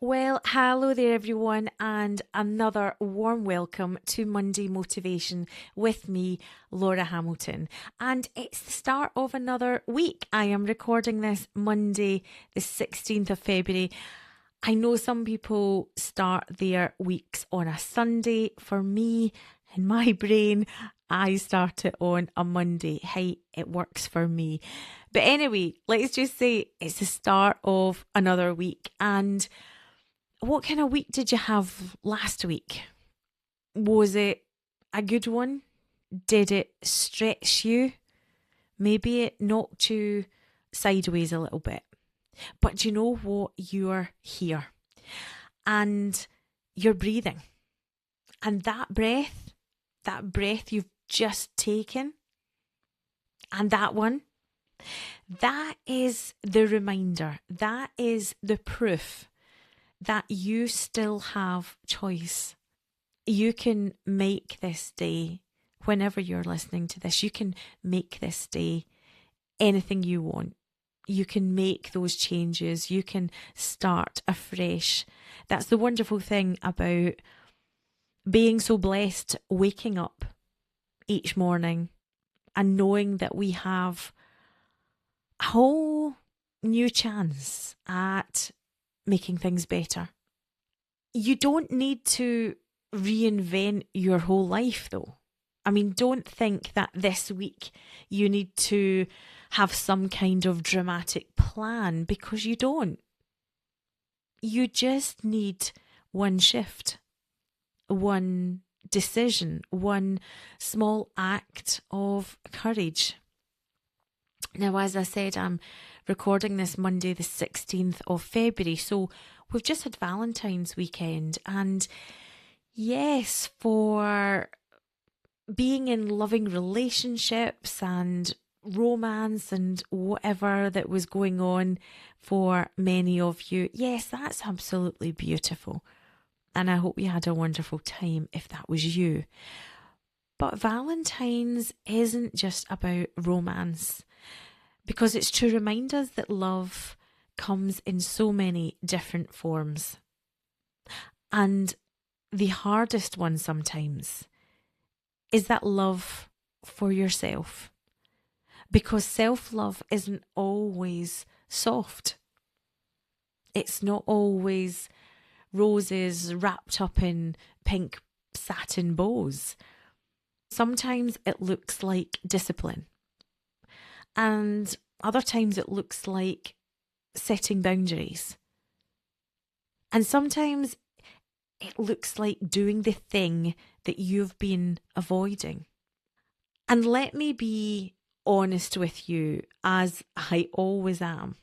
Well, hello there, everyone, and another warm welcome to Monday Motivation with me, Laura Hamilton. And it's the start of another week. I am recording this Monday, the 16th of February. I know some people start their weeks on a Sunday. For me, in my brain, I start it on a Monday. Hey, it works for me. But anyway, let's just say it's the start of another week. And what kind of week did you have last week? Was it a good one? Did it stretch you? Maybe it knocked you sideways a little bit. But do you know what? You're here and you're breathing. And that breath you've just taken, and that one, that is the reminder. That is the proof that you still have choice. You can make this day, whenever you're listening to this, you can make this day anything you want. You can make those changes. You can start afresh. That's the wonderful thing about being so blessed, waking up each morning and knowing that we have a whole new chance at making things better. You don't need to reinvent your whole life though. I mean, don't think that this week you need to have some kind of dramatic plan, because you don't. You just need one shift, one decision, one small act of courage. Now, as I said, I'm recording this Monday, the 16th of February. So we've just had Valentine's weekend. And yes, for being in loving relationships and romance and whatever that was going on for many of you, yes, that's absolutely beautiful. And I hope you had a wonderful time if that was you. But Valentine's isn't just about romance, because it's to remind us that love comes in so many different forms. And the hardest one sometimes is that love for yourself, because self-love isn't always soft. It's not always roses wrapped up in pink satin bows. Sometimes it looks like discipline. And other times it looks like setting boundaries. And sometimes it looks like doing the thing that you've been avoiding. And let me be honest with you, as I always am.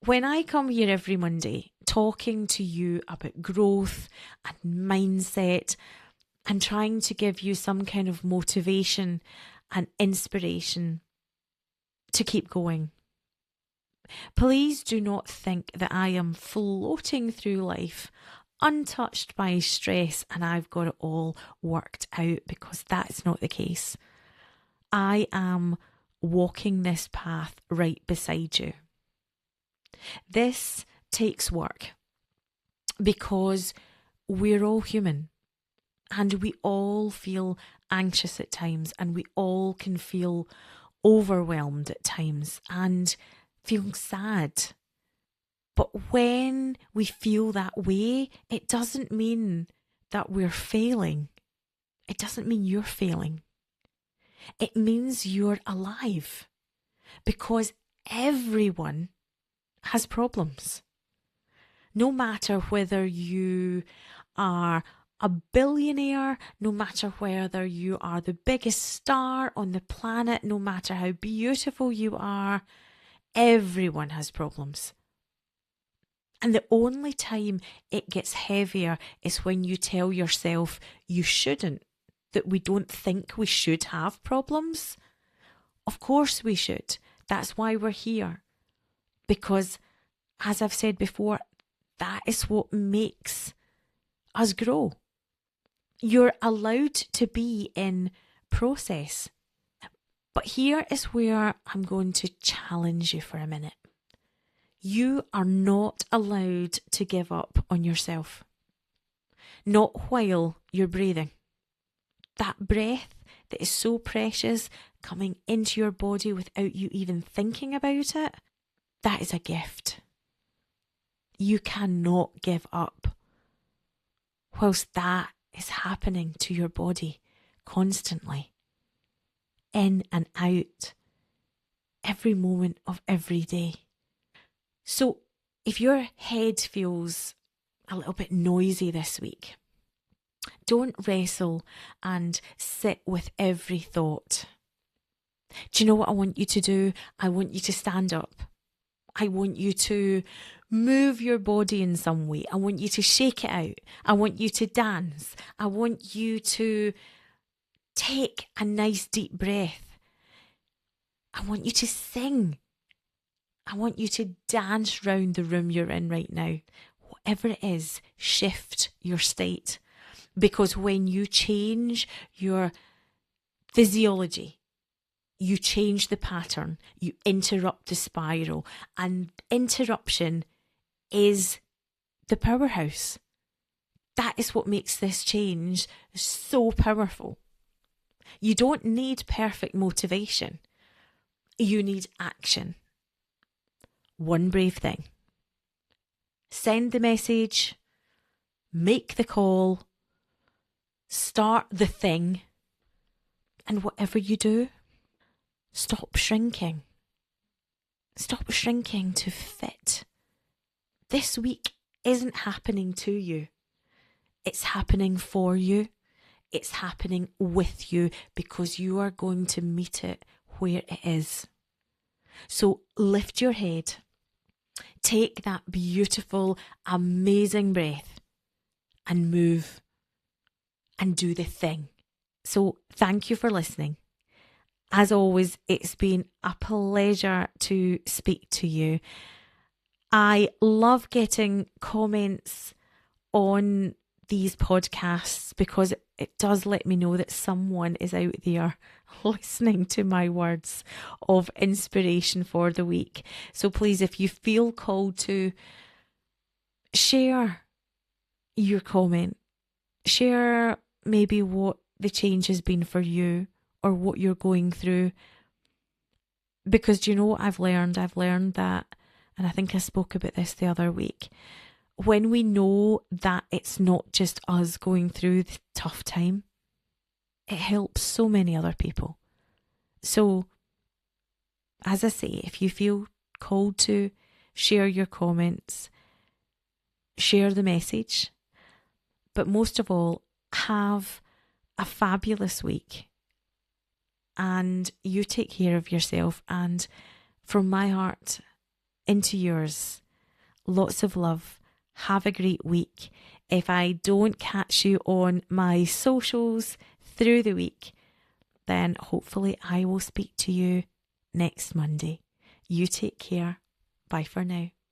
When I come here every Monday talking to you about growth and mindset and trying to give you some kind of motivation and inspiration to keep going, please do not think that I am floating through life untouched by stress and I've got it all worked out, because that's not the case. I am walking this path right beside you. This takes work because we're all human and we all feel anxious at times, and we all can feel overwhelmed at times and feel sad. But when we feel that way, it doesn't mean that we're failing. It doesn't mean you're failing. It means you're alive, because everyone has problems. No matter whether you are a billionaire, no matter whether you are the biggest star on the planet, no matter how beautiful you are, everyone has problems. And the only time it gets heavier is when you tell yourself you shouldn't, that we don't think we should have problems. Of course we should. That's why we're here. Because, as I've said before, that is what makes us grow. You're allowed to be in process. But here is where I'm going to challenge you for a minute. You are not allowed to give up on yourself. Not while you're breathing. That breath that is so precious coming into your body without you even thinking about it, that is a gift. You cannot give up whilst that is happening to your body constantly, in and out, every moment of every day. So if your head feels a little bit noisy this week, don't wrestle and sit with every thought. Do you know what I want you to do? I want you to stand up. I want you to move your body in some way. I want you to shake it out. I want you to dance. I want you to take a nice deep breath. I want you to sing. I want you to dance round the room you're in right now. Whatever it is, shift your state. Because when you change your physiology, you change the pattern, you interrupt the spiral, and interruption is the powerhouse. That is what makes this change so powerful. You don't need perfect motivation. You need action. One brave thing. Send the message, make the call, start the thing, and whatever you do, stop shrinking. Stop shrinking to fit. This week isn't happening to you. It's happening for you. It's happening with you because you are going to meet it where it is. So lift your head. Take that beautiful, amazing breath and move and do the thing. So thank you for listening. As always, it's been a pleasure to speak to you. I love getting comments on these podcasts because it does let me know that someone is out there listening to my words of inspiration for the week. So please, if you feel called to, share your comment. Share maybe what the change has been for you or what you're going through. Because do you know what I've learned? I've learned that, and I think I spoke about this the other week, when we know that it's not just us going through the tough time, it helps so many other people. So, as I say, if you feel called to, share your comments, share the message, but most of all, have a fabulous week. And you take care of yourself. And from my heart into yours, lots of love. Have a great week. If I don't catch you on my socials through the week, then hopefully I will speak to you next Monday. You take care. Bye for now.